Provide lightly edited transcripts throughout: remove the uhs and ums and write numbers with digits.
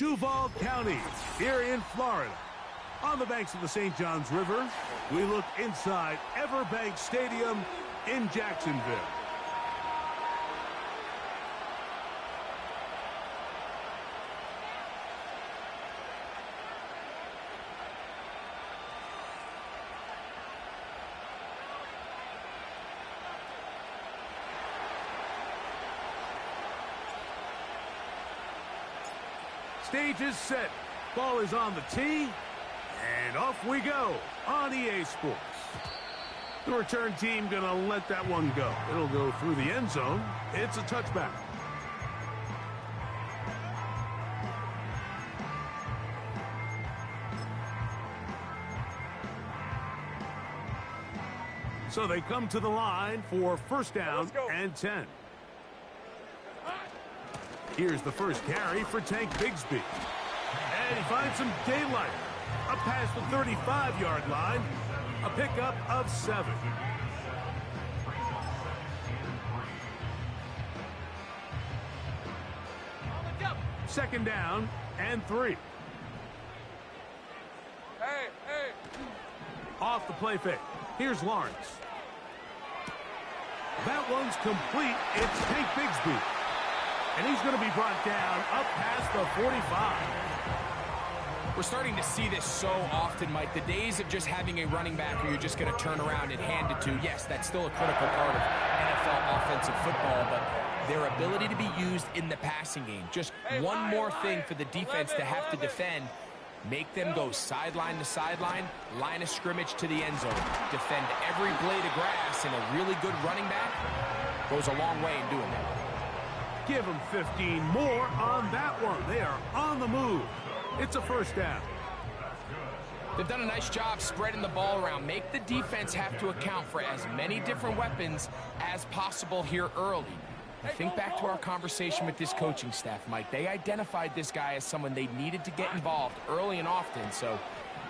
Duval County, here in Florida. On the banks of the St. Johns River, we look inside Everbank Stadium in Jacksonville. Stage is set. Ball is on the tee. And off we go on EA Sports. The return team going to let that one go. It'll go through the end zone. It's a touchback. So they come to the line for first down and 10. Here's the first carry for Tank Bigsby. And he finds some daylight. Up past the 35-yard line. A pickup of 7. Second down and 3. Hey. Off the play fake. Here's Lawrence. That one's complete. It's Tank Bigsby. And he's going to be brought down up past the 45. We're starting to see this so often, Mike. The days of just having a running back where you're just going to turn around and hand it to, yes, that's still a critical part of NFL offensive football, but their ability to be used in the passing game. Just one more thing for the defense to have to defend. Make them go sideline to sideline, line of scrimmage to the end zone. Defend every blade of grass, and a really good running back goes a long way in doing that. Give them 15 more on that one. They are on the move. It's a first down. They've done a nice job spreading the ball around. Make the defense have to account for as many different weapons as possible here early. Think back to our conversation with this coaching staff, Mike. They identified this guy as someone they needed to get involved early and often, so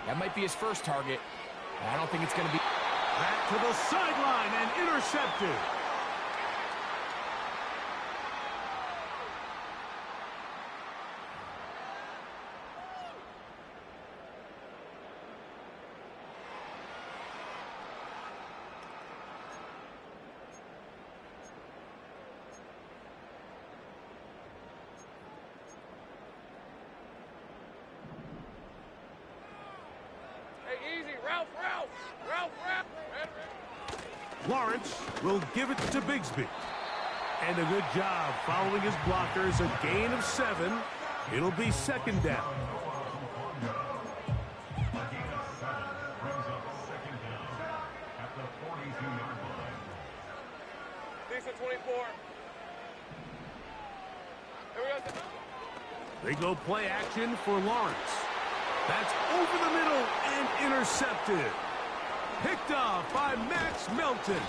that might be his first target. I don't think it's going to be... Back to the sideline and intercepted. Lawrence will give it to Bigsby. And a good job following his blockers. A gain of 7. It'll be second down. Decent 24. Here we go. They go play action for Lawrence. That's over the middle and intercepted. Picked off by Max Melton.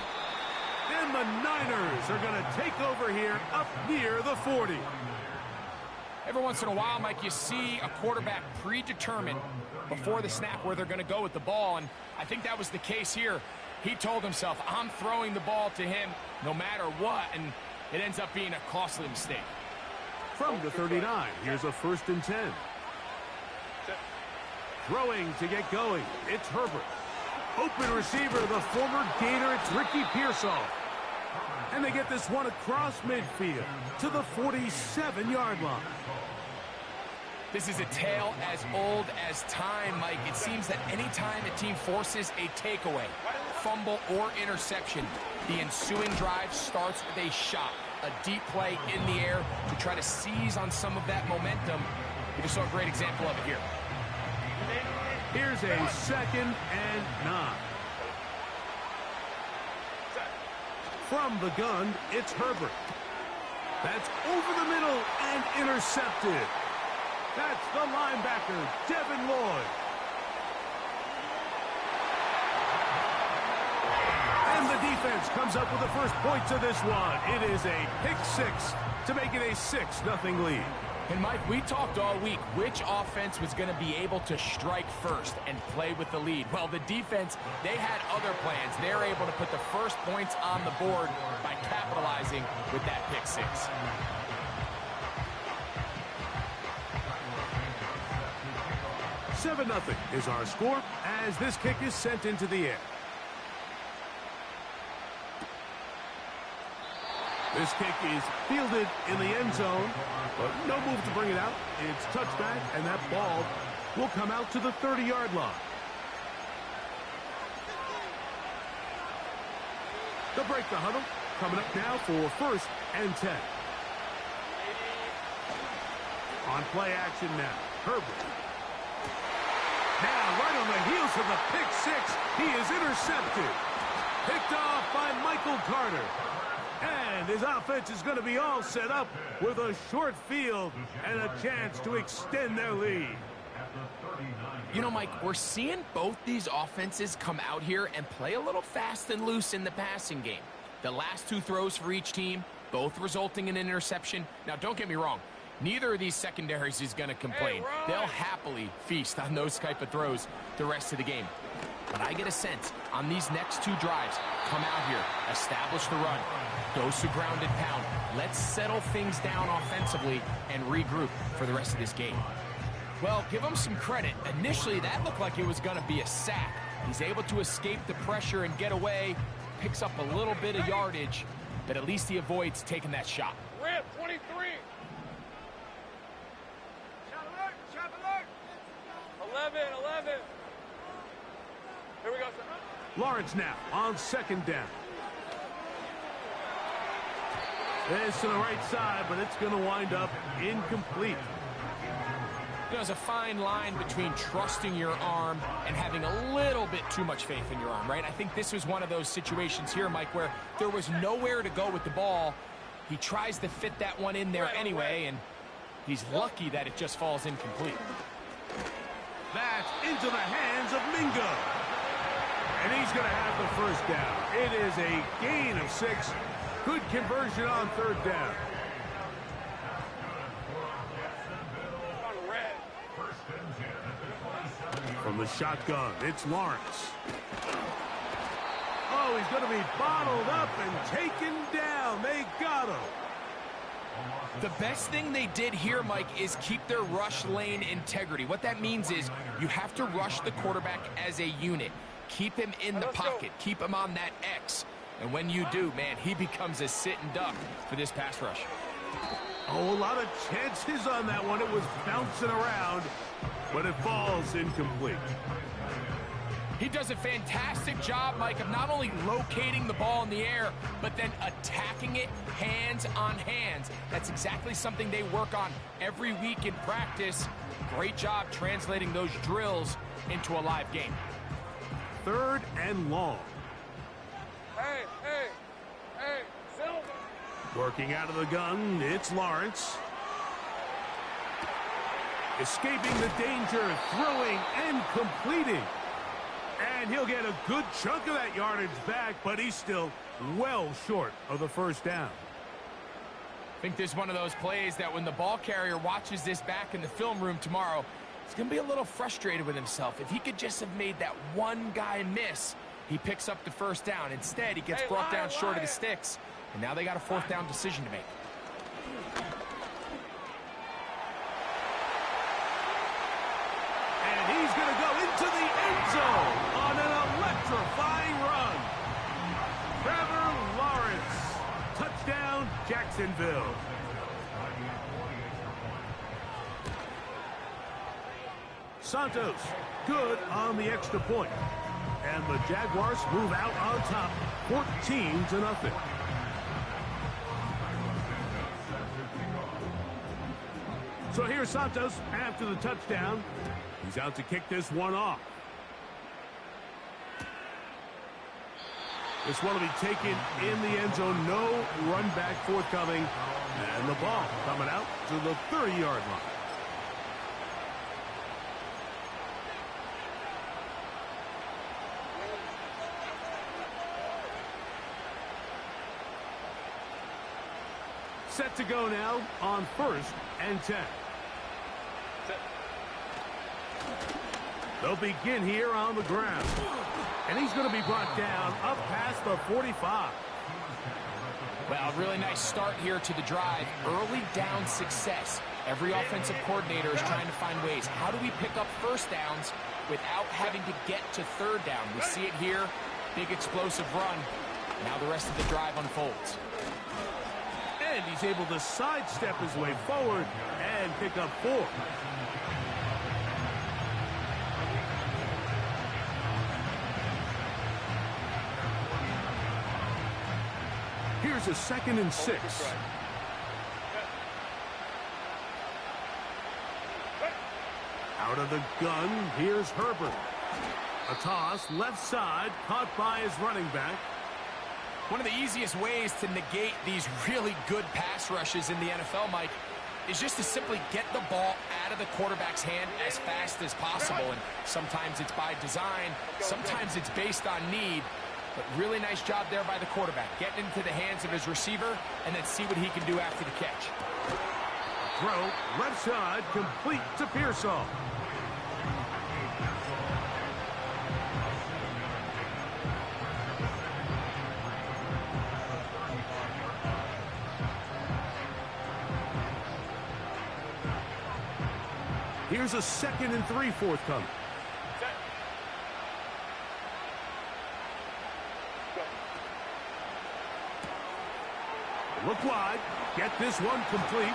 And the Niners are going to take over here up near the 40. Every once in a while, Mike, you see a quarterback predetermined before the snap where they're going to go with the ball, and I think that was the case here. He told himself, I'm throwing the ball to him no matter what, and it ends up being a costly mistake. From the 39, here's a first and 10. Throwing to get going, it's Herbert. Open receiver, the former Gator, it's Ricky Pearsall. And they get this one across midfield to the 47-yard line. This is a tale as old as time, Mike. It seems that any time a team forces a takeaway, fumble, or interception, the ensuing drive starts with a shot, a deep play in the air to try to seize on some of that momentum. We just saw a great example of it here. Here's a second and 9. From the gun, it's Herbert. That's over the middle and intercepted. That's the linebacker, Devin Lloyd. And the defense comes up with the first points of this one. It is a pick 6 to make it a 6-0 lead. And, Mike, we talked all week which offense was going to be able to strike first and play with the lead. Well, the defense, they had other plans. They're able to put the first points on the board by capitalizing with that pick 6. 7-0 is our score as this kick is sent into the air. This kick is fielded in the end zone, but no move to bring it out. It's touchback, and that ball will come out to the 30-yard line. They'll break the huddle. Coming up now for 1st and 10. On play action now, Herbert. Now, right on the heels of the pick six, he is intercepted. Picked off by Michael Carter. And his offense is going to be all set up with a short field and a chance to extend their lead. You know, Mike, we're seeing both these offenses come out here and play a little fast and loose in the passing game. The last 2 throws for each team, both resulting in an interception. Now, don't get me wrong. Neither of these secondaries is going to complain. They'll happily feast on those type of throws the rest of the game. But I get a sense on these next 2 drives, come out here, establish the run, dose of ground and pound. Let's settle things down offensively and regroup for the rest of this game. Well, give him some credit. Initially, that looked like it was going to be a sack. He's able to escape the pressure and get away, picks up a little bit of yardage, but at least he avoids taking that shot. Rip, 23. Shot alert. 11. Here we go, sir. Lawrence now on 2nd down. This to the right side, but it's going to wind up incomplete. There's a fine line between trusting your arm and having a little bit too much faith in your arm, right? I think this was one of those situations here, Mike, where there was nowhere to go with the ball. He tries to fit that one in there anyway, and he's lucky that it just falls incomplete. That's into the hands of Mingo. And he's going to have the 1st down. It is a gain of 6. Good conversion on 3rd down. From the shotgun, it's Lawrence. Oh, he's going to be bottled up and taken down. They got him. The best thing they did here, Mike, is keep their rush lane integrity. What that means is you have to rush the quarterback as a unit. Keep him in the pocket. Keep him on that X. And when you do, man, he becomes a sitting duck for this pass rush. Oh, a lot of chances on that one. It was bouncing around, but it falls incomplete. He does a fantastic job, Mike, of not only locating the ball in the air, but then attacking it hands on hands. That's exactly something they work on every week in practice. Great job translating those drills into a live game. 3rd and long. Hey, Silver. Working out of the gun, it's Lawrence. Escaping the danger, throwing and completing. And he'll get a good chunk of that yardage back, but he's still well short of the 1st down. I think this is one of those plays that when the ball carrier watches this back in the film room tomorrow, he's going to be a little frustrated with himself. If he could just have made that one guy miss, he picks up the 1st down. Instead, he gets brought down short of the sticks, and now they got a 4th down decision to make. And he's going to go into the end zone on an electrifying run. Trevor Lawrence. Touchdown, Jacksonville. Santos, good on the extra point. And the Jaguars move out on top, 14-0. So here's Santos after the touchdown. He's out to kick this one off. This one will be taken in the end zone. No run back forthcoming. And the ball coming out to the 30-yard line. Set to go now on 1st and 10. They'll begin here on the ground. And he's going to be brought down up past the 45. Well, really nice start here to the drive. Early down success. Every offensive coordinator is trying to find ways. How do we pick up first downs without having to get to third down? We see it here. Big explosive run. Now the rest of the drive unfolds. And he's able to sidestep his way forward and pick up 4. Here's a 2nd and 6. Out of the gun, here's Herbert. A toss, left side, caught by his running back. One of the easiest ways to negate these really good pass rushes in the NFL, Mike, is just to simply get the ball out of the quarterback's hand as fast as possible. And sometimes it's by design, sometimes it's based on need. But really nice job there by the quarterback, getting into the hands of his receiver and then see what he can do after the catch. Throw, left side, complete to Pearsall. Here's a 2nd and 3 forthcoming. Look wide. Get this one complete.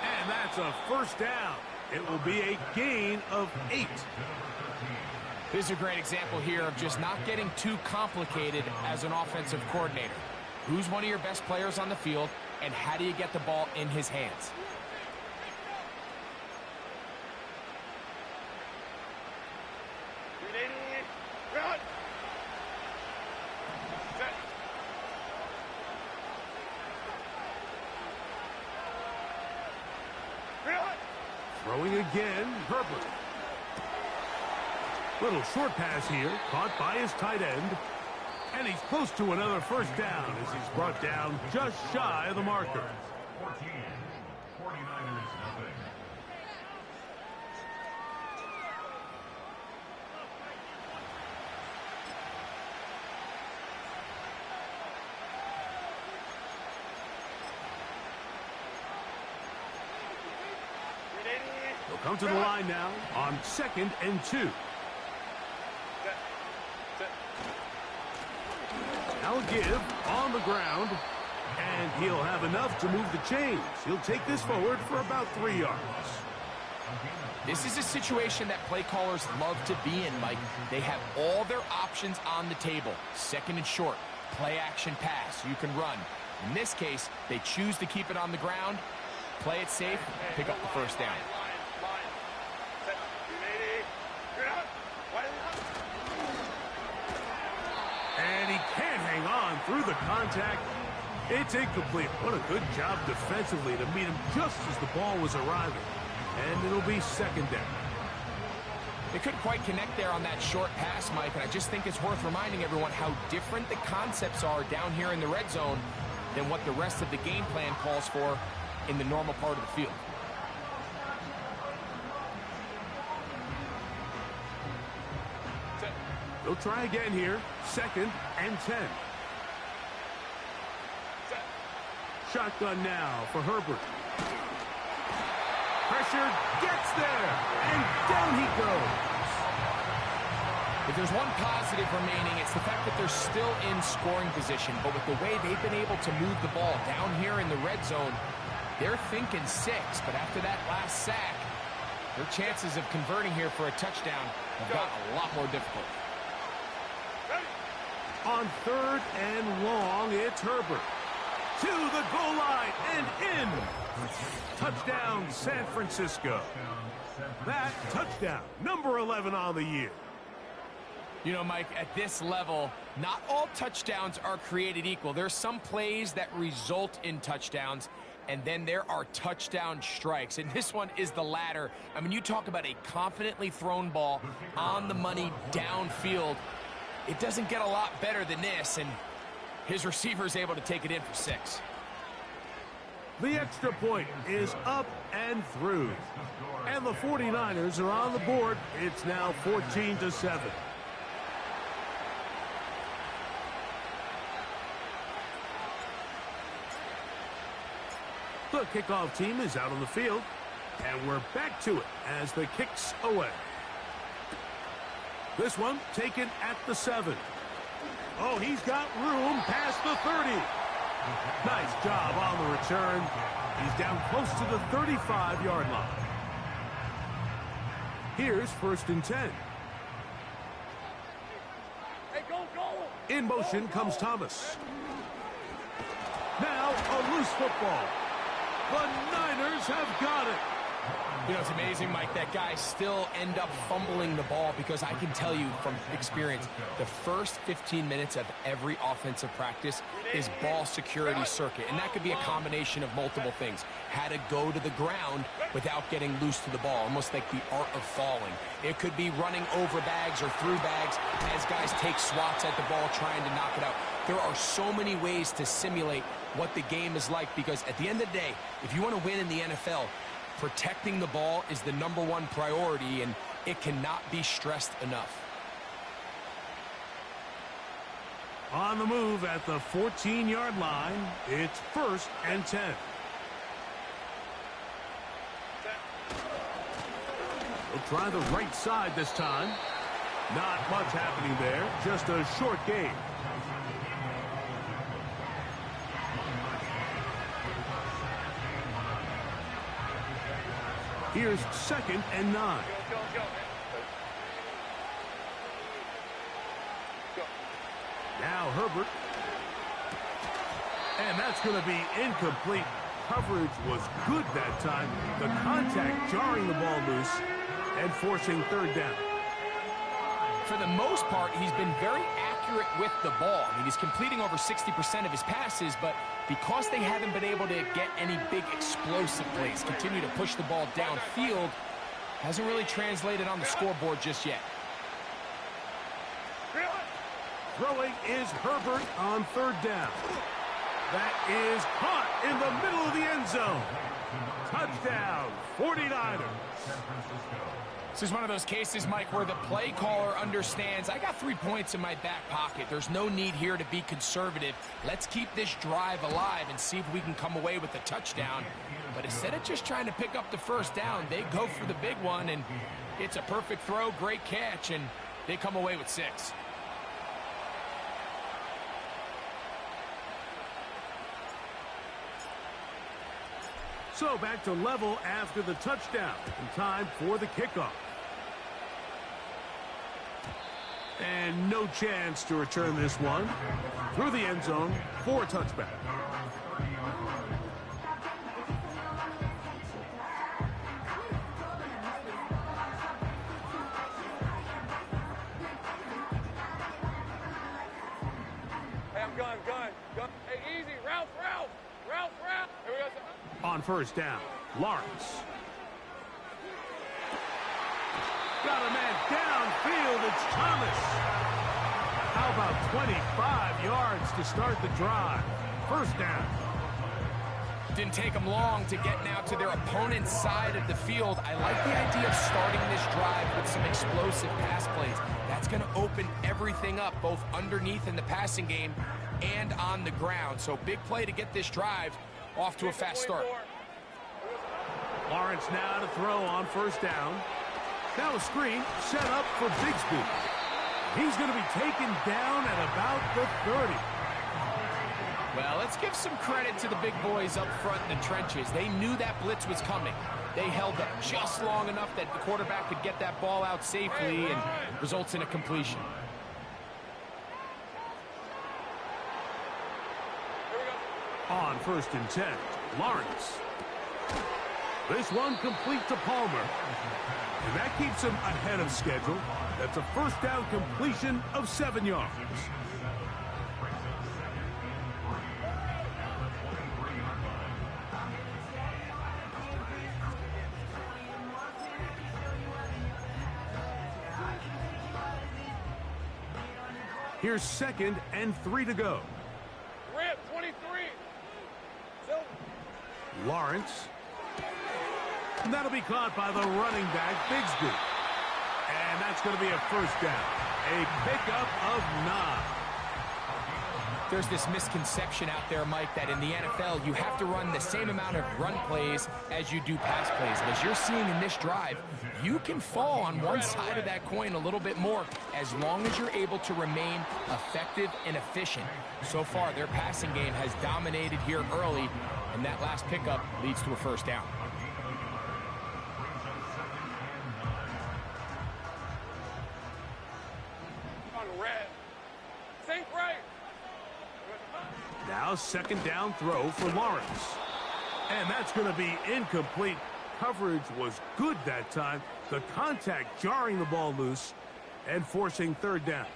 And that's a first down. It will be a gain of 8. This is a great example here of just not getting too complicated as an offensive coordinator. Who's one of your best players on the field, and how do you get the ball in his hands? Throwing again, Herbert. Little short pass here, caught by his tight end. And he's close to another first down as he's brought down just shy of the marker. 14, 49ers nothing. They'll come to the line now on 2nd and 2. Now a give on the ground, and he'll have enough to move the chains. He'll take this forward for about 3 yards. This is a situation that play callers love to be in, Mike. They have all their options on the table. 2nd and short, play action pass, you can run. In this case, they choose to keep it on the ground, play it safe, pick up the first down. And he can't hang on through the contact. It's incomplete. What a good job defensively to meet him just as the ball was arriving. And it'll be 2nd down. They couldn't quite connect there on that short pass, Mike, and I just think it's worth reminding everyone how different the concepts are down here in the red zone than what the rest of the game plan calls for in the normal part of the field. They'll try again here. 2nd and 10. Shotgun now for Herbert. Pressure gets there, and down he goes. If there's one positive remaining, it's the fact that they're still in scoring position. But with the way they've been able to move the ball down here in the red zone, they're thinking 6. But after that last sack, their chances of converting here for a touchdown have gotten a lot more difficult. On 3rd and long, it's Herbert. To the goal line and in. Touchdown, San Francisco. That touchdown, number 11 on the year. You know, Mike, at this level, not all touchdowns are created equal. There's some plays that result in touchdowns, and then there are touchdown strikes. And this one is the latter. I mean, you talk about a confidently thrown ball on the money downfield. It doesn't get a lot better than this, and his receiver is able to take it in for 6. The extra point is up and through. And the 49ers are on the board. It's now 14-7. The kickoff team is out on the field, and we're back to it as the kick's away. This one taken at the 7. Oh, he's got room past the 30. Nice job on the return. He's down close to the 35-yard line. Here's 1st and 10. Hey, go, go! In motion comes Thomas. Now a loose football. The Niners have got it. You know, it's amazing, Mike, that guys still end up fumbling the ball because I can tell you from experience, the first 15 minutes of every offensive practice is ball security circuit. And that could be a combination of multiple things. How to go to the ground without getting loose to the ball, almost like the art of falling. It could be running over bags or through bags as guys take swats at the ball trying to knock it out. There are so many ways to simulate what the game is like because at the end of the day, if you want to win in the NFL, protecting the ball is the #1 priority, and it cannot be stressed enough. On the move at the 14-yard line, it's 1st and 10. We'll try the right side this time. Not much happening there, just a short gain. Here's 2nd and 9. Go, go, go. Go. Now Herbert. And that's going to be incomplete. Coverage was good that time. The contact jarring the ball loose and forcing 3rd down. For the most part, he's been very accurate with the ball. I mean, he's completing over 60% of his passes, but because they haven't been able to get any big explosive plays, continue to push the ball downfield, hasn't really translated on the scoreboard just yet. Throwing is Herbert on 3rd down. That is caught in the middle of the end zone. Touchdown, 49ers. This is one of those cases, Mike, where the play caller understands, I got 3 points in my back pocket. There's no need here to be conservative. Let's keep this drive alive and see if we can come away with a touchdown. But instead of just trying to pick up the 1st down, they go for the big one, and it's a perfect throw, great catch, and they come away with 6. So back to level after the touchdown. And time for the kickoff. And no chance to return this one. Through the end zone for a touchback. Hey, I'm gun. Hey, easy. Ralph. Here we go. On 1st down, Lawrence. Got a man downfield. It's Thomas. How about 25 yards to start the drive? 1st down. Didn't take them long to get now to their opponent's side of the field. I like the idea of starting this drive with some explosive pass plays. That's going to open everything up, both underneath in the passing game and on the ground. So big play to get this drive off to a fast start. Lawrence now to throw on 1st down. Now a screen set up for Bigsby. He's going to be taken down at about the 30. Well, let's give some credit to the big boys up front in the trenches. They knew that blitz was coming. They held up just long enough that the quarterback could get that ball out safely and results in a completion. On 1st and 10, Lawrence. This one complete to Palmer. And that keeps him ahead of schedule. That's a 1st down completion of 7 yards. Here's 2nd and 3 to go. Rip, 23. Silver. Lawrence. And that'll be caught by the running back, Bigsby. And that's going to be a 1st down. A pickup of 9. There's this misconception out there, Mike, that in the NFL, you have to run the same amount of run plays as you do pass plays. And as you're seeing in this drive, you can fall on one side of that coin a little bit more as long as you're able to remain effective and efficient. So far, their passing game has dominated here early, and that last pickup leads to a first down. On red. Think right. Now second down throw for Lawrence. And that's going to be incomplete. Coverage was good that time. The contact jarring the ball loose and forcing third down.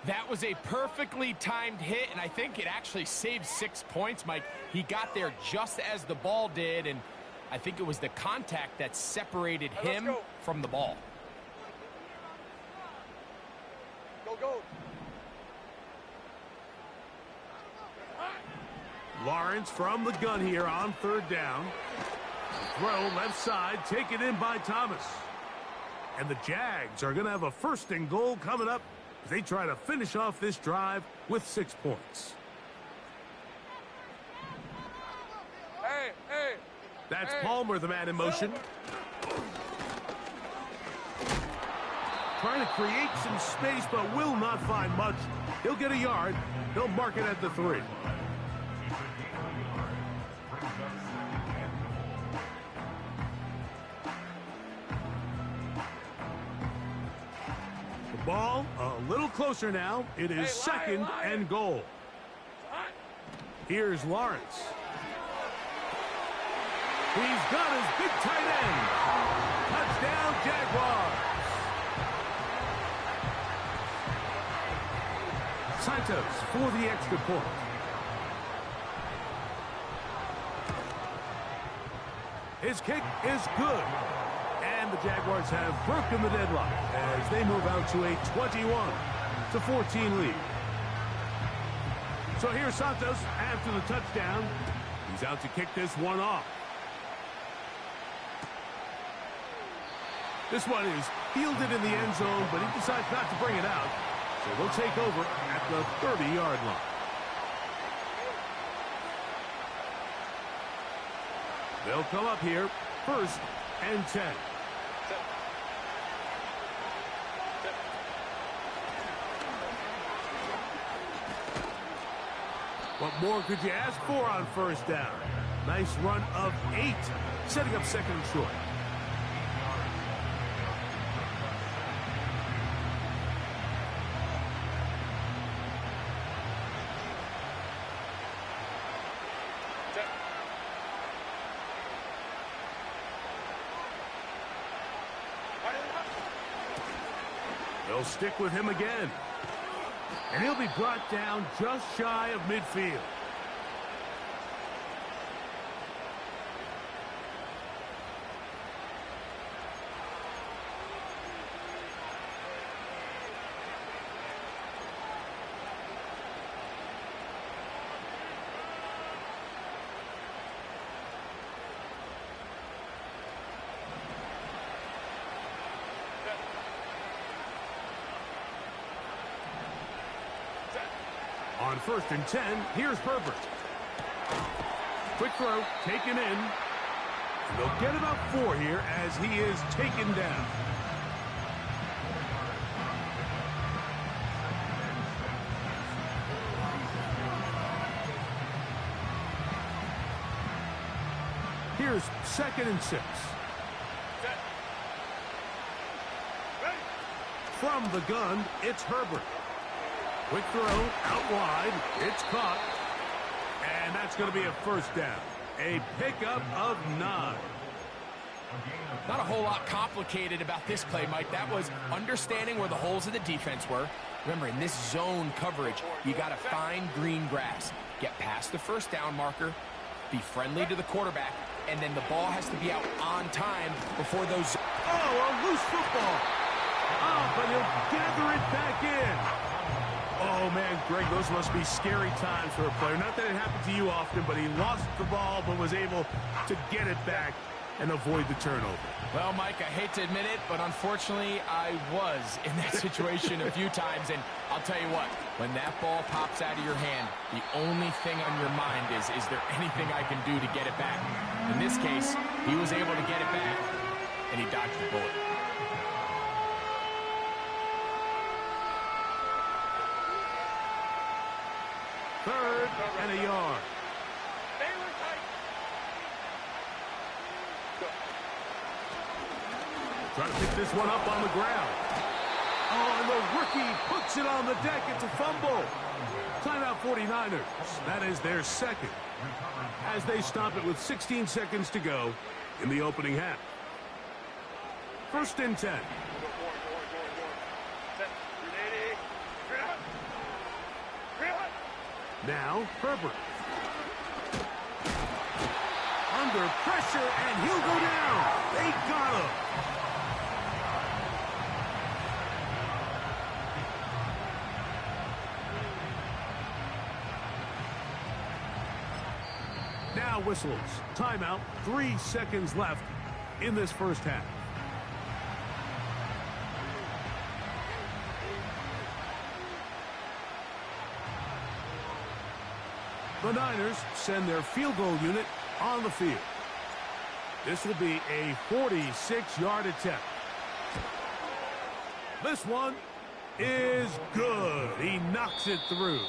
That was a perfectly timed hit, and I think it actually saved 6 points, Mike. He got there just as the ball did, and I think it was the contact that separated him from the ball. Go. Lawrence from the gun here on third down. Throw left side, taken in by Thomas. And the Jags are going to have a first and goal coming up as they try to finish off this drive with 6 points. Hey. That's Palmer, the man in motion. Trying to create some space, but will not find much. He'll get a yard. They'll mark it at the 3. The ball a little closer now. It is second and goal. Here's Lawrence. He's got his big tight end. Touchdown, Jaguars. Santos for the extra point. His kick is good. And the Jaguars have broken the deadlock as they move out to a 21-14 lead. So here's Santos after the touchdown. He's out to kick this one off. This one is fielded in the end zone, but he decides not to bring it out. So they'll take over at the 30-yard line. They'll come up here, 1st and 10. What more could you ask for on first down? Nice run of 8, setting up second and short. They'll stick with him again. And he'll be brought down just shy of midfield. On 1st and 10, here's Herbert. Quick throw, taken in. And they'll get about 4 here as he is taken down. Here's 2nd and 6. From the gun, it's Herbert. Quick throw, out wide, it's caught, and that's going to be a first down. A pickup of 9. Not a whole lot complicated about this play, Mike. That was understanding where the holes of the defense were. Remember, in this zone coverage, you got to find green grass. Get past the first down marker, be friendly to the quarterback, and then the ball has to be out on time before those... Oh, a loose football. Oh, but he'll gather it back in. Oh, man, Greg, those must be scary times for a player. Not that it happened to you often, but he lost the ball but was able to get it back. and avoid the turnover. Well, Mike, I hate to admit it, but unfortunately, I was in that situation a few times, and I'll tell you what, when that ball pops out of your hand, the only thing on your mind is there anything I can do to get it back? In this case, he was able to get it back, and he dodged the bullet. Third and a yard. Trying to pick this one up on the ground. Oh, and the rookie puts it on the deck. It's a fumble. Timeout 49ers. That is their second, as they stop it with 16 seconds to go in the opening half. First and 10. Now, Herbert. Under pressure, and he'll go down. They got him. Now whistles. Timeout. 3 seconds left in this first half. The Niners send their field goal unit on the field. This will be a 46-yard attempt. This one is good. He knocks it through.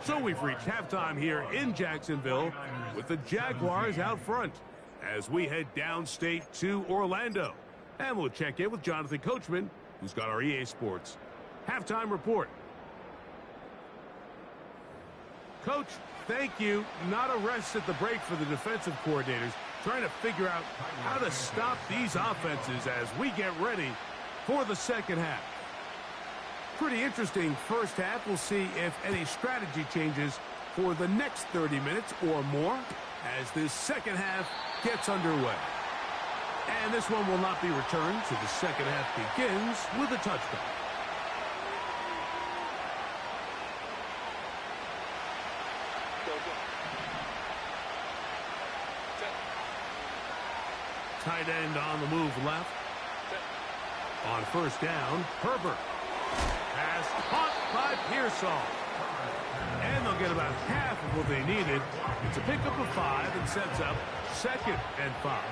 So we've reached halftime here in Jacksonville with the Jaguars out front as we head downstate to Orlando. And we'll check in with Jonathan Coachman, who's got our EA Sports halftime report. Coach, thank you. Not a rest at the break for the defensive coordinators, trying to figure out how to stop these offenses as we get ready for the second half. Pretty interesting first half. We'll see if any strategy changes for the next 30 minutes or more as this second half gets underway. And this one will not be returned, so the second half begins with a touchdown. Tight end on the move left. On first down, Herbert. Pass caught by Pearsall. And they'll get about half of what they needed. It's a pickup of 5 and sets up 2nd and 5.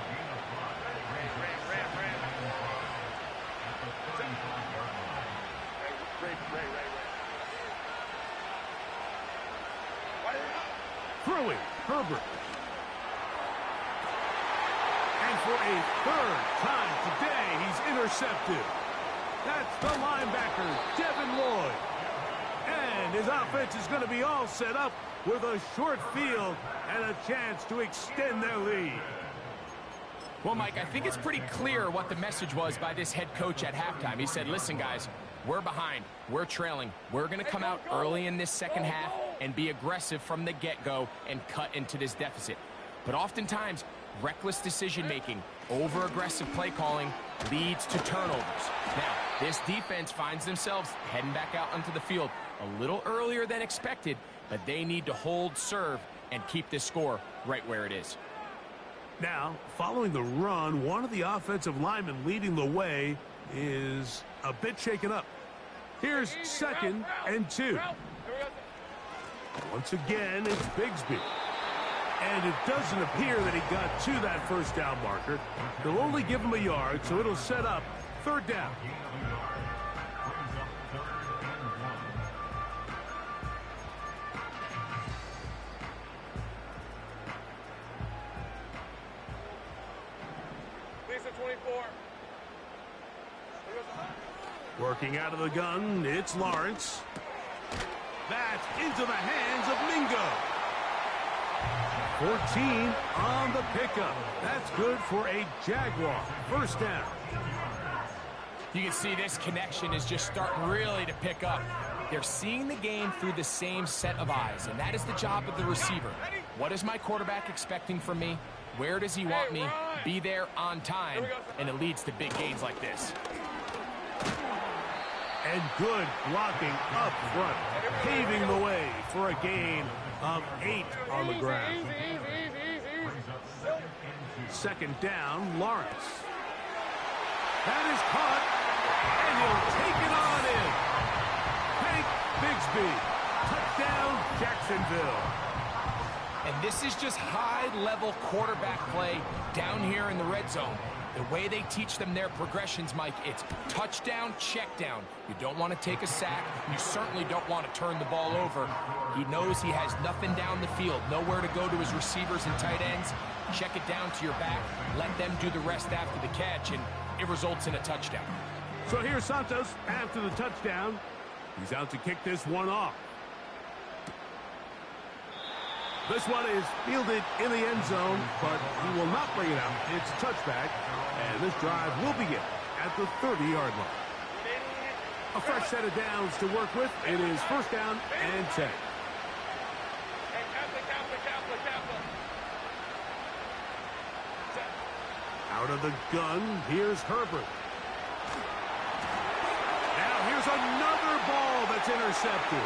Throwing, Herbert. And for a third time today, he's intercepted. That's the linebacker, Devin Lloyd. And his offense is going to be all set up with a short field and a chance to extend their lead. Well, Mike, I think it's pretty clear what the message was by this head coach at halftime. He said, listen, guys, we're behind. We're trailing. We're going to come out early in this second half and be aggressive from the get-go and cut into this deficit. But oftentimes, reckless decision-making, over-aggressive play calling leads to turnovers. Now, this defense finds themselves heading back out onto the field a little earlier than expected, but they need to hold serve and keep this score right where it is. Now, following the run, one of the offensive linemen leading the way is a bit shaken up. Here's 2nd and 2. Once again, it's Bigsby. And it doesn't appear that he got to that first down marker. They'll only give him a yard, so it'll set up 3rd down. Working out of the gun, it's Lawrence. That's into the hands of Mingo. 14 on the pickup. That's good for a Jaguar. 1st down. You can see this connection is just starting really to pick up. They're seeing the game through the same set of eyes, and that is the job of the receiver. What is my quarterback expecting from me? Where does he want me? Be there on time, and it leads to big gains like this. And good blocking up front, paving the way for a gain of 8 on the ground. Second down, Lawrence. That is caught, and he'll take it on in. Hank Bigsby, touchdown, Jacksonville. And this is just high-level quarterback play down here in the red zone. The way they teach them their progressions, Mike, it's touchdown, check down. You don't want to take a sack. You certainly don't want to turn the ball over. He knows he has nothing down the field, nowhere to go to his receivers and tight ends. Check it down to your back. Let them do the rest after the catch, and it results in a touchdown. So here's Santos after the touchdown. He's out to kick this one off. This one is fielded in the end zone, but he will not bring it out. It's touchback, and this drive will begin at the 30-yard line. A fresh set of downs to work with. It is first down and 10. Out of the gun, here's Herbert. Now here's another ball that's intercepted.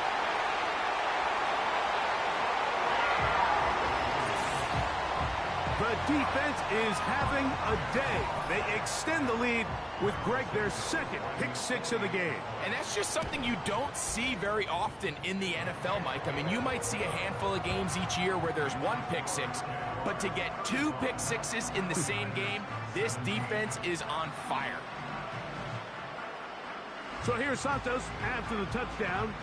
The defense is having a day. They extend the lead with Greg, their second pick six of the game. And that's just something you don't see very often in the NFL, Mike. I mean, you might see a handful of games each year where there's one pick six, but to get two pick sixes in the same game, this defense is on fire. So here's Santos after the touchdown.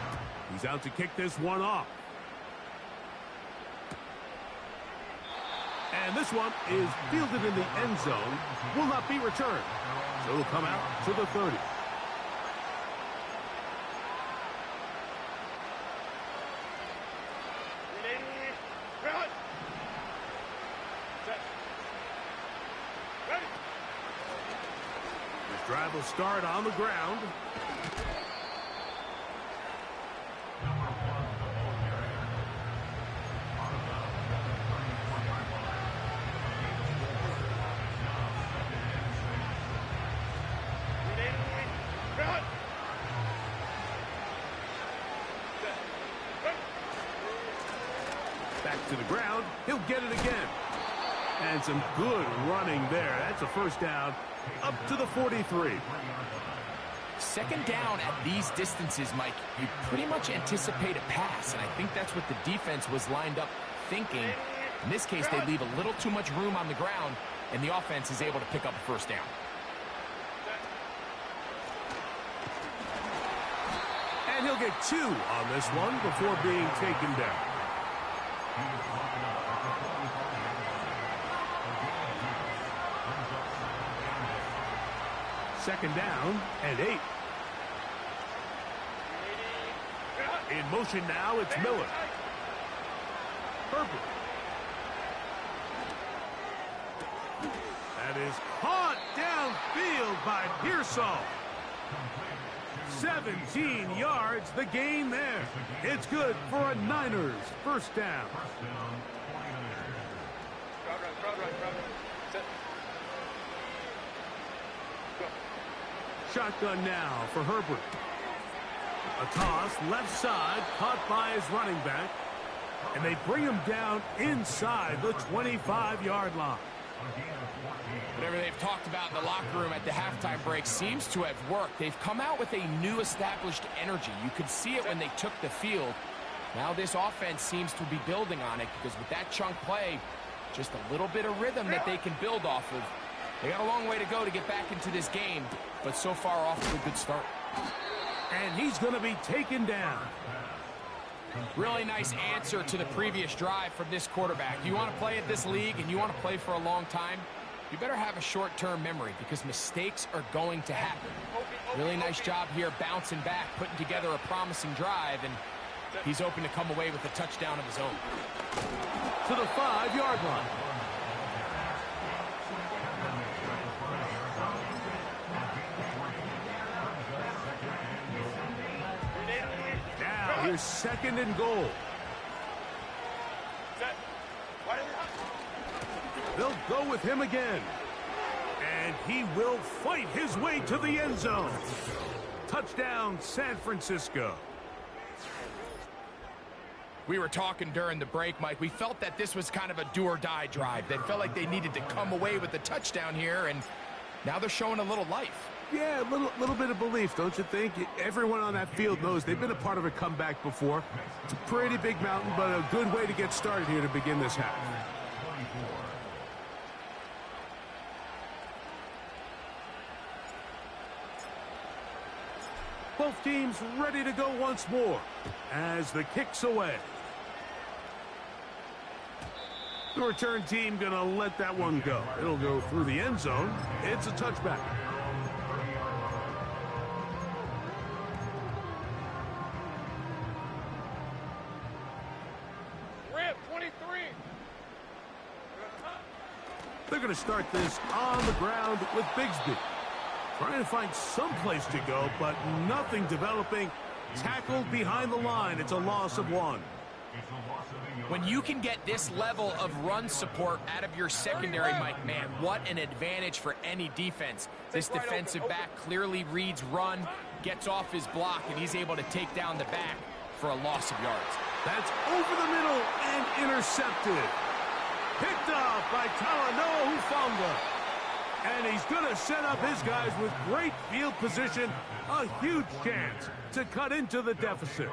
He's out to kick this one off. And this one is fielded in the end zone. Will not be returned. So it'll come out to the 30. This drive will start on the ground. Back to the ground. He'll get it again. And some good running there. That's a first down up to the 43. Second down at these distances, Mike, you pretty much anticipate a pass, and I think that's what the defense was lined up thinking. In this case, they leave a little too much room on the ground, and the offense is able to pick up a first down. And he'll get two on this one before being taken down. Second down and 8. In motion now, it's Miller. Herbert. That is caught downfield by Pearsall. 17 yards, the gain there. It's good for a Niners first down. Shotgun now for Herbert. A toss left side, caught by his running back. And they bring him down inside the 25-yard line. Whatever they've talked about in the locker room at the halftime break seems to have worked. They've come out with a new established energy. You could see it when they took the field. Now this offense seems to be building on it because with that chunk play, just a little bit of rhythm that they can build off of. They got a long way to go to get back into this game, but so far off to a good start. And he's going to be taken down. Really nice answer to the previous drive from this quarterback. You want to play at this league and you want to play for a long time, you better have a short-term memory because mistakes are going to happen. Really nice job here bouncing back, putting together a promising drive, and he's open to come away with a touchdown of his own. To the 5-yard line. Now here's second and goal. They'll go with him again. And he will fight his way to the end zone. Touchdown, San Francisco. We were talking during the break, Mike. We felt that this was kind of a do-or-die drive. They felt like they needed to come away with the touchdown here, and now they're showing a little life. Yeah, a little bit of belief, don't you think? Everyone on that field knows they've been a part of a comeback before. It's a pretty big mountain, but a good way to get started here to begin this half. Both teams ready to go once more as the kick's away. The return team going to let that one go. It'll go through the end zone. It's a touchback. Rip, 23. They're going to start this on the ground with Bigsby. Trying to find some place to go, but nothing developing. Tackled behind the line. It's a loss of 1. When you can get this level of run support out of your secondary, Mike, man, what an advantage for any defense. This defensive back clearly reads run, gets off his block, and he's able to take down the back for a loss of yards. That's over the middle and intercepted. Picked off by Talanoa Hufanga. And he's going to set up his guys with great field position. A huge chance to cut into the deficit.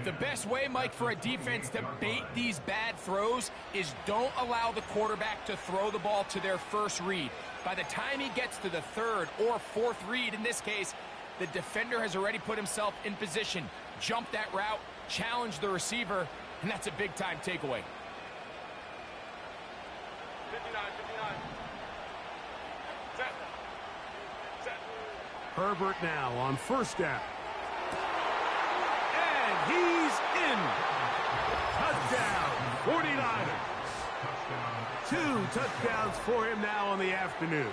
The best way, Mike, for a defense to bait these bad throws is don't allow the quarterback to throw the ball to their first read. By the time he gets to the third or fourth read, in this case, the defender has already put himself in position, jump that route, challenge the receiver, and that's a big-time takeaway. 59. Herbert now on first down. And he's in. Touchdown, 49ers. 2 touchdowns for him now on the afternoon.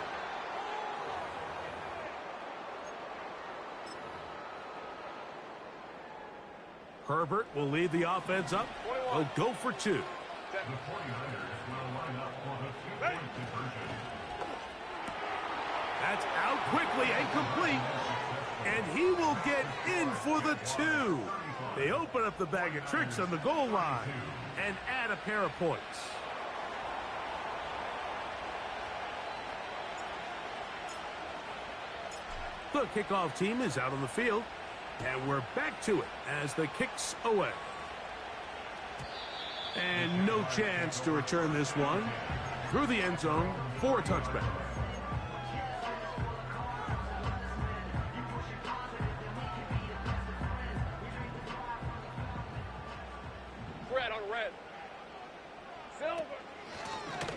Herbert will lead the offense up. He'll go for 2. The 49ers will line up for the 2-point conversion. That's out quickly and complete. And he will get in for the 2. They open up the bag of tricks on the goal line and add a pair of points. The kickoff team is out on the field. And we're back to it as the kick's away. And no chance to return this one through the end zone for a touchback. Red on red. Silver.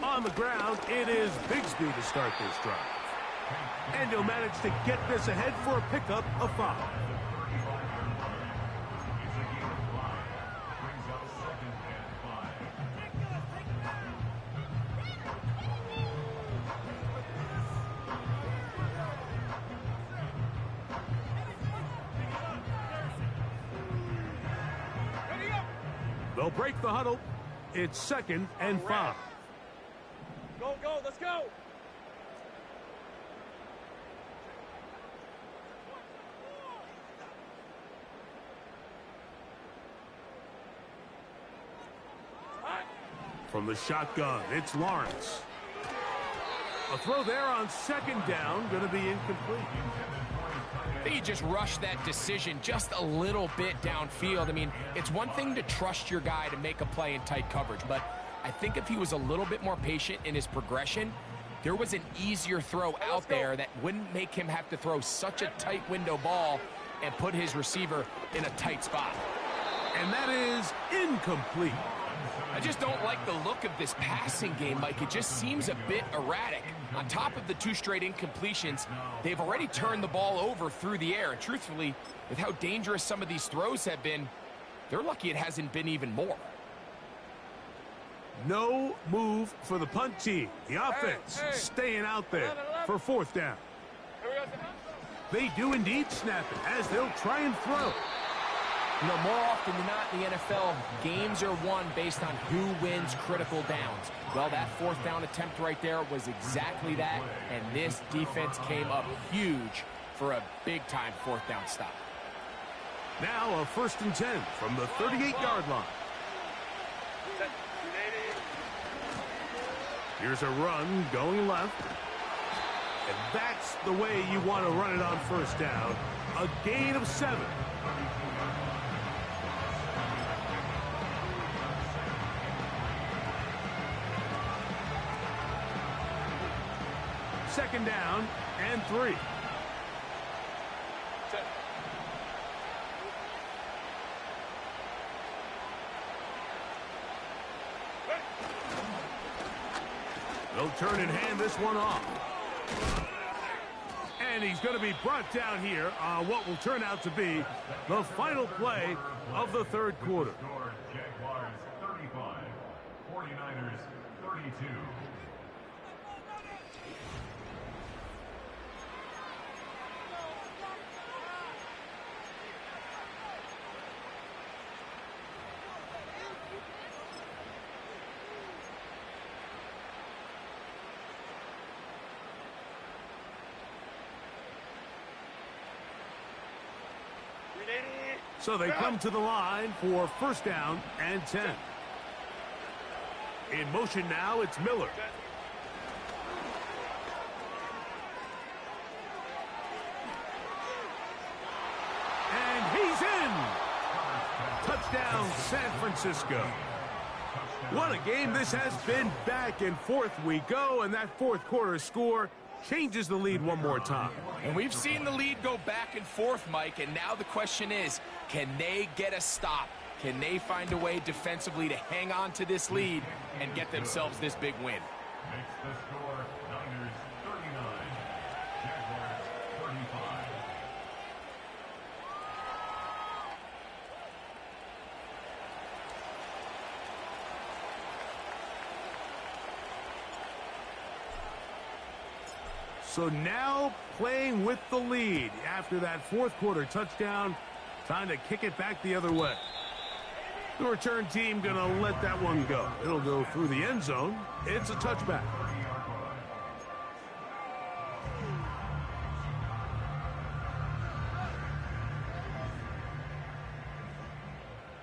On the ground, it is Bigsby to start this drive. And he'll manage to get this ahead for a pickup of 5. They'll break the huddle. It's 2nd and 5. Go, let's go. From the shotgun, it's Lawrence. A throw there on 2nd down, going to be incomplete. I think he just rushed that decision just a little bit downfield. I mean, it's one thing to trust your guy to make a play in tight coverage, but I think if he was a little bit more patient in his progression, there was an easier throw out there that wouldn't make him have to throw such a tight window ball and put his receiver in a tight spot. And that is incomplete. I just don't like the look of this passing game, Mike. It just seems a bit erratic. On top of the 2 straight incompletions, they've already turned the ball over through the air. And truthfully, with how dangerous some of these throws have been, they're lucky it hasn't been even more. No move for the punt team. The offense staying out there for 4th down. They do indeed snap it as they'll try and throw. You know, more often than not in the NFL, games are won based on who wins critical downs. Well, that 4th down attempt right there was exactly that, and this defense came up huge for a big-time 4th down stop. Now a 1st and 10 from the 38-yard line. Here's a run going left. And that's the way you want to run it on 1st down. A gain of 7. Second down and 3. They'll turn and hand this one off. And he's going to be brought down here on what will turn out to be the final play of the 3rd quarter. Jaguars 35, 49ers 32. So they come to the line for 1st down and 10. In motion now, it's Miller. And he's in! Touchdown, San Francisco. What a game this has been. Back and forth we go, and that 4th quarter score changes the lead one more time. And we've seen the lead go back and forth, Mike, and now the question is, can they get a stop? Can they find a way defensively to hang on to this lead and get themselves this big win? Makes the score Niners 39, Jaguars 35. So now playing with the lead after that 4th quarter touchdown, time to kick it back the other way. The return team going to let that one go. It'll go through the end zone. It's a touchback.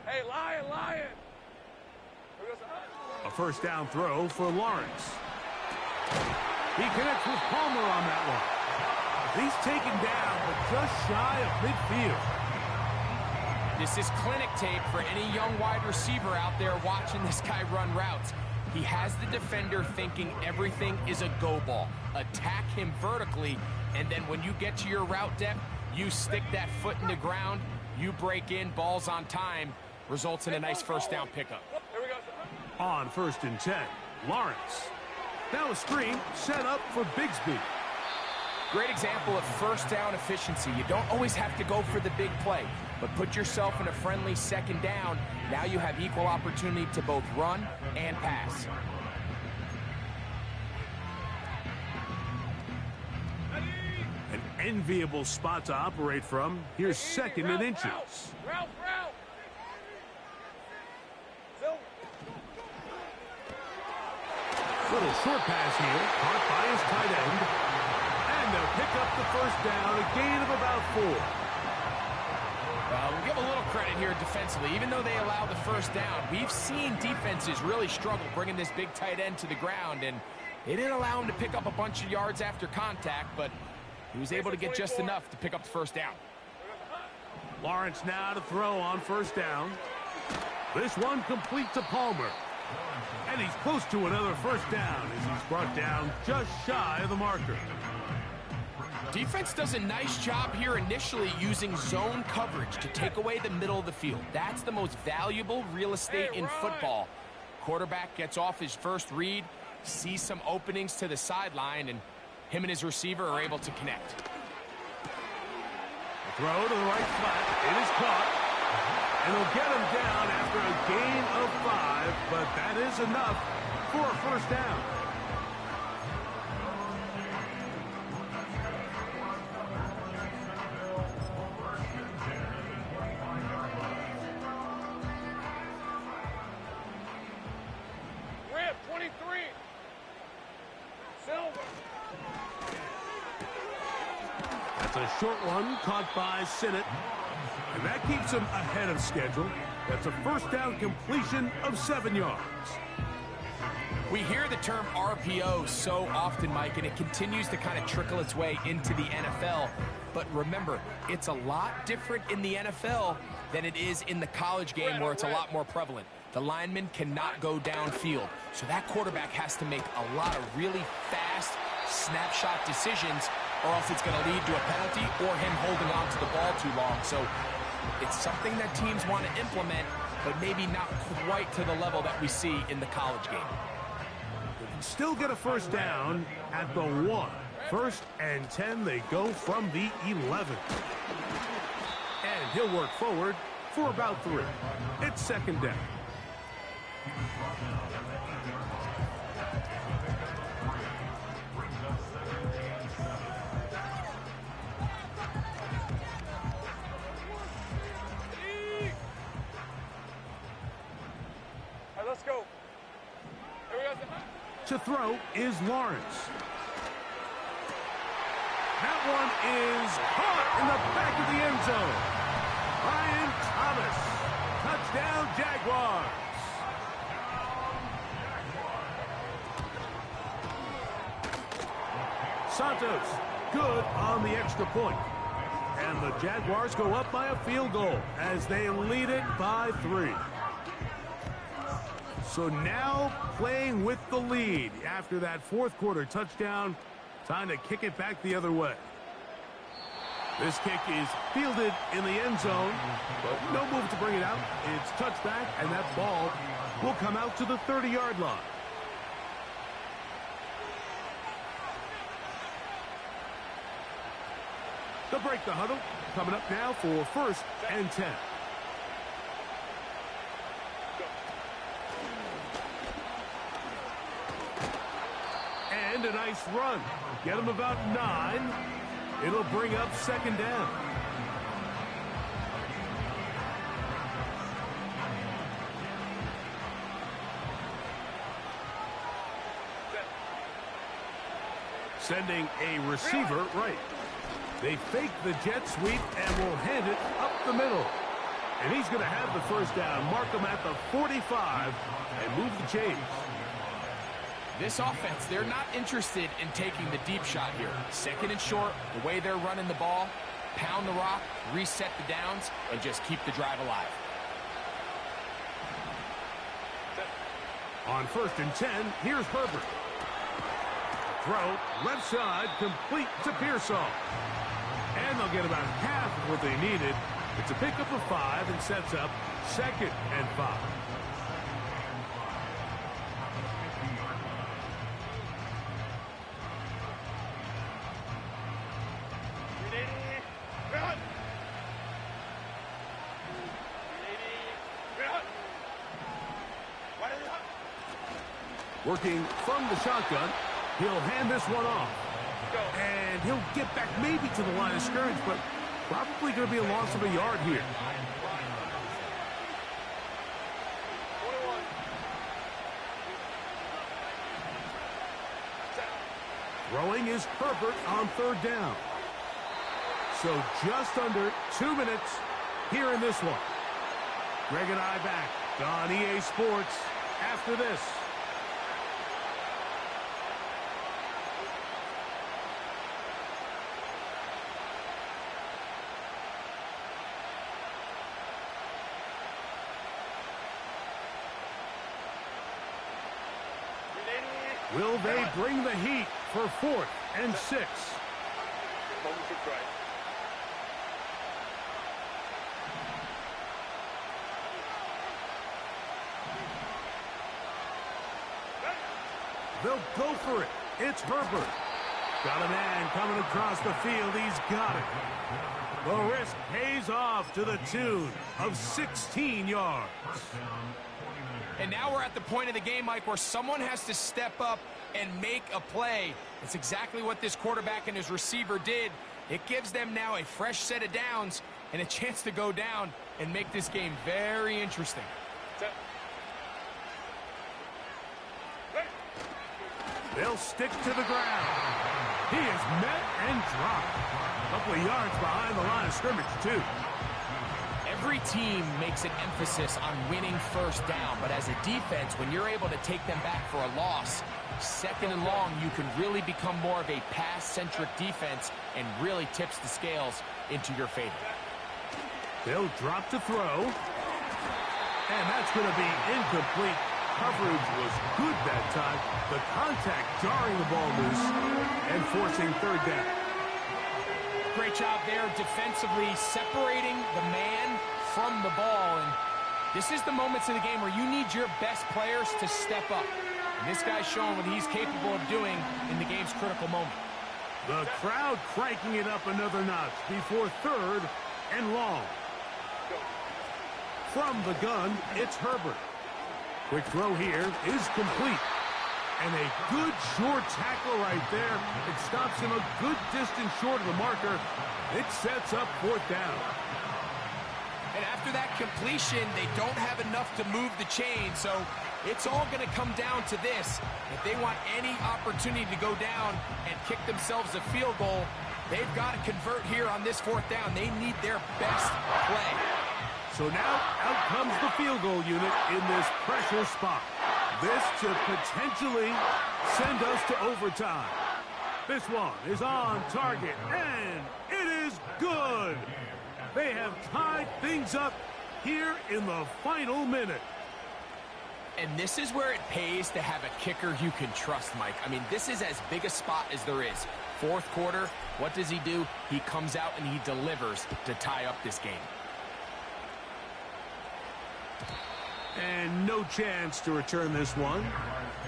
Hey, Lion! A 1st down throw for Lawrence. He connects with Palmer on that one. He's taken down, but just shy of midfield. This is clinic tape for any young wide receiver out there watching this guy run routes. He has the defender thinking everything is a go ball. Attack him vertically, and then when you get to your route depth, you stick that foot in the ground, you break in, balls on time, results in a nice 1st down pickup. Here we go. On 1st and 10, Lawrence. Now a screen set up for Bigsby. Great example of 1st down efficiency. You don't always have to go for the big play, but put yourself in a friendly 2nd down. Now you have equal opportunity to both run and pass. An enviable spot to operate from. Here's 2nd and inches. Route. Little short pass here, caught by his tight end. And they'll pick up the 1st down, a gain of about 4. We'll give a little credit here defensively. Even though they allow the 1st down, we've seen defenses really struggle bringing this big tight end to the ground, and they didn't allow him to pick up a bunch of yards after contact, but he was able to get just enough to pick up the 1st down. Lawrence now to throw on 1st down. This one complete to Palmer. And he's close to another 1st down as he's brought down just shy of the marker. Defense does a nice job here initially using zone coverage to take away the middle of the field. That's the most valuable real estate in football. Quarterback gets off his first read, sees some openings to the sideline, and him and his receiver are able to connect. A throw to the right flat. It is caught. And they'll get him down after a gain of 5, but that is enough for a 1st down. Rip, 23. Silver. That's a short one caught by Sinnott. And that keeps him ahead of schedule. That's a first down completion of 7 yards. We hear the term RPO so often, Mike, and it continues to kind of trickle its way into the NFL. But remember, it's a lot different in the NFL than it is in the college game where it's a lot more prevalent. The lineman cannot go downfield, so that quarterback has to make a lot of really fast snapshot decisions, or else it's going to lead to a penalty or him holding on to the ball too long. So it's something that teams want to implement, but maybe not quite to the level that we see in the college game. Still get a first down at the 1. First and 10, they go from the 11. And he'll work forward for about 3. It's second down. All right, let's go. Here we go. To throw is Lawrence. That one is caught in the back of the end zone. Ryan Thomas. Touchdown, Jaguars. Santos, good on the extra point. And the Jaguars go up by a field goal as they lead it by 3. So now playing with the lead after that fourth quarter touchdown. Time to kick it back the other way. This kick is fielded in the end zone, but no move to bring it out. It's touchback, and that ball will come out to the 30-yard line. They'll break the huddle. Coming up now for first and 10. And a nice run. Get him about 9. It'll bring up second down. Sending a receiver right. They fake the jet sweep and will hand it up the middle. And he's going to have the first down. Mark him at the 45 and move the chains. This offense, they're not interested in taking the deep shot here. Second and short, the way they're running the ball, pound the rock, reset the downs, and just keep the drive alive. On first and 10, here's Herbert. Throw, left side, complete to Pearsall. And they'll get about half of what they needed. It's a pickup of 5 and sets up second and 5. Working from the shotgun, he'll hand this one off. And he'll get back maybe to the line of scrimmage, but probably going to be a loss of a yard here. 21. Throwing is Herbert on third down. So just under 2 minutes here in this one. Greg and I back on EA Sports after this. Will they bring the heat for fourth and 6? They'll go for it. It's Herbert. Got a man coming across the field. He's got it. The risk pays off to the tune of 16 yards. And now we're at the point of the game, Mike, where someone has to step up and make a play. It's exactly what this quarterback and his receiver did. It gives them now a fresh set of downs and a chance to go down and make this game very interesting. They'll stick to the ground. He is met and dropped. A couple of yards behind the line of scrimmage, too. Every team makes an emphasis on winning first down, but as a defense, when you're able to take them back for a loss, second and long, you can really become more of a pass-centric defense and really tips the scales into your favor. They'll drop to throw. And that's going to be incomplete. Coverage was good that time. The contact jarring the ball loose and forcing third down. Great job there defensively, separating the man from the ball. And this is the moments of the game where you need your best players to step up. And this guy's showing what he's capable of doing in the game's critical moment. The crowd cranking it up another notch before third and long. From the gun, it's Herbert. Quick throw here is complete. And a good short tackle right there. It stops him a good distance short of the marker. It sets up fourth down. And after that completion, they don't have enough to move the chain, so it's all going to come down to this. If they want any opportunity to go down and kick themselves a field goal, they've got to convert here on this fourth down. They need their best play. So now out comes the field goal unit in this pressure spot. This to potentially send us to overtime. This one is on target, and it is good. They have tied things up here in the final minute. And this is where it pays to have a kicker you can trust, Mike. I mean, this is as big a spot as there is. Fourth quarter, what does he do? He comes out and he delivers to tie up this game. And no chance to return this one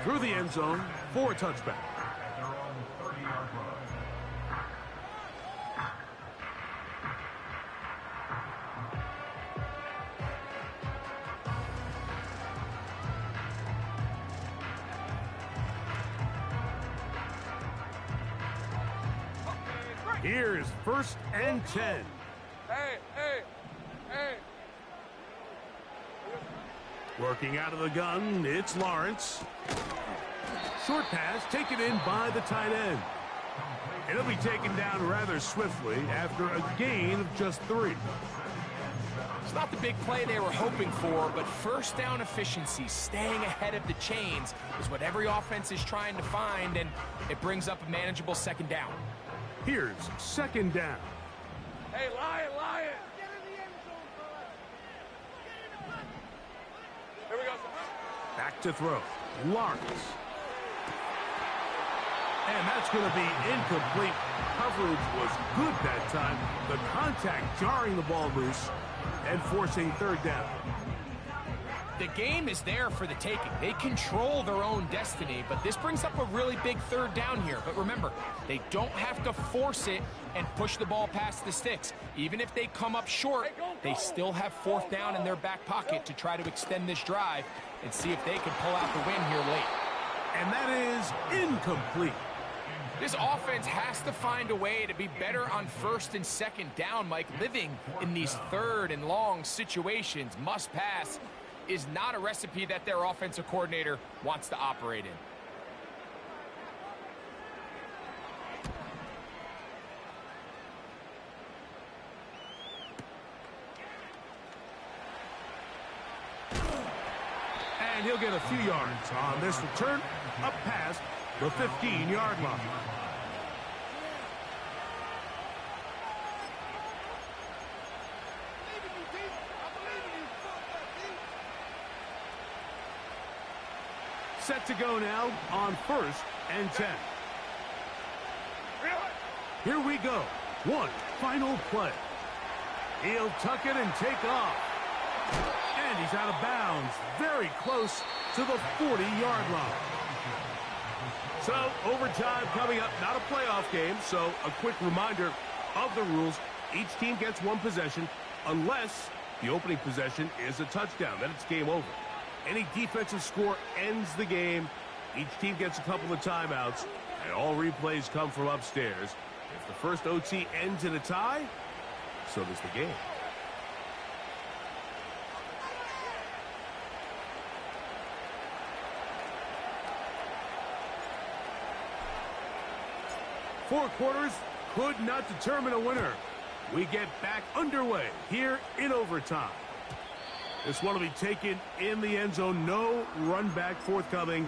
through the end zone for a touchback. Here's first and 10. Hey. Working out of the gun, it's Lawrence. Short pass taken in by the tight end. It'll be taken down rather swiftly after a gain of just 3. It's not the big play they were hoping for, but first down efficiency, staying ahead of the chains, is what every offense is trying to find, and it brings up a manageable second down. Here's second down. Hey, Lion. Here we go. Back to throw. Lawrence. And that's going to be incomplete. Coverage was good that time. The contact jarring the ball loose and forcing third down. The game is there for the taking. They control their own destiny, but this brings up a really big third down here. But remember, they don't have to force it and push the ball past the sticks. Even if they come up short, they still have fourth down in their back pocket to try to extend this drive and see if they can pull out the win here late. And that is incomplete. This offense has to find a way to be better on first and second down, Mike. Living in these third and long situations, must pass, is not a recipe that their offensive coordinator wants to operate in. And he'll get a few yards on this return up past the 15-yard line. Set to go now on first and 10. Here we go. One final play. He'll tuck it and take off. And he's out of bounds, very close to the 40-yard line. So, overtime coming up, not a playoff game, so a quick reminder of the rules. Each team gets one possession unless the opening possession is a touchdown. Then it's game over. Any defensive score ends the game. Each team gets a couple of timeouts, and all replays come from upstairs. If the first OT ends in a tie, so does the game. 4 quarters could not determine a winner. We get back underway here in overtime. This one will be taken in the end zone. No run back forthcoming.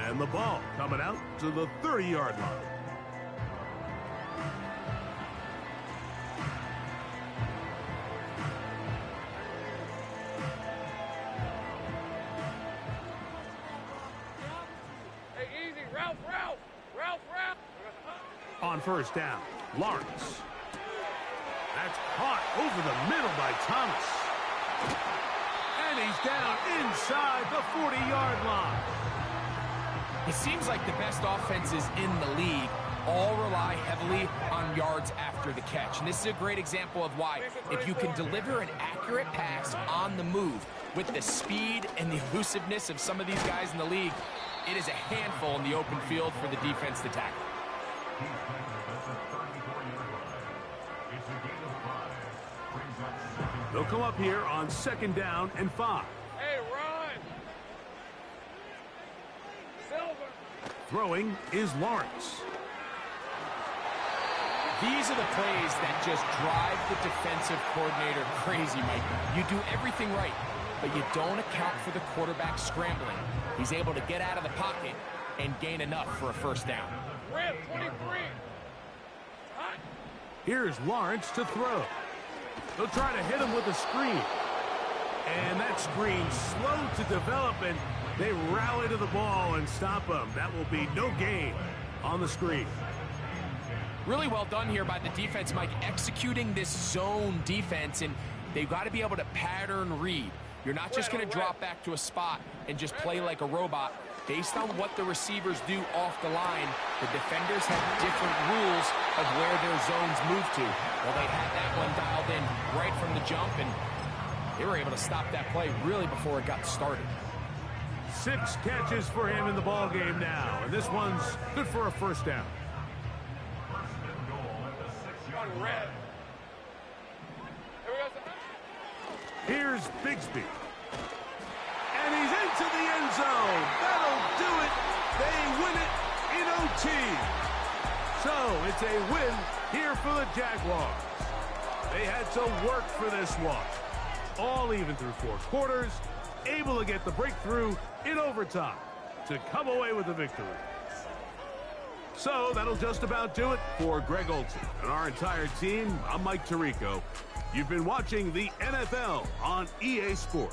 And the ball coming out to the 30-yard line. Hey, easy. Ralph. On first down, Lawrence. That's caught over the middle by Thomas. And he's down inside the 40-yard line. It seems like the best offenses in the league all rely heavily on yards after the catch. And this is a great example of why. If you can deliver an accurate pass on the move with the speed and the elusiveness of some of these guys in the league, it is a handful in the open field for the defense to tackle. They'll come up here on 2nd down and 5. Hey, run. Silver. Throwing is Lawrence. These are the plays that just drive the defensive coordinator crazy, Mike. You do everything right, but you don't account for the quarterback scrambling. He's able to get out of the pocket and gain enough for a first down. Rip, 23. Hot. Here's Lawrence to throw. They'll try to hit him with a screen. And that screen slow to develop, and they rally to the ball and stop him. That will be no gain on the screen. Really well done here by the defense, Mike, executing this zone defense, and they've got to be able to pattern read. You're not just going to drop back to a spot and just play like a robot. Based on what the receivers do off the line, the defenders have different rules of where their zones move to. Well, they had that one dialed in right from the jump, and they were able to stop that play really before it got started. 6 catches for him in the ball game now, and this one's good for a first down. On red. Here we go. Here's Bigsby. And he's into the end zone. That'll do it. They win it in OT. So it's a win here for the Jaguars. They had to work for this one. All even through 4 quarters, able to get the breakthrough in overtime to come away with the victory. So that'll just about do it for Greg Olsen and our entire team. I'm Mike Tirico. You've been watching the NFL on EA Sports.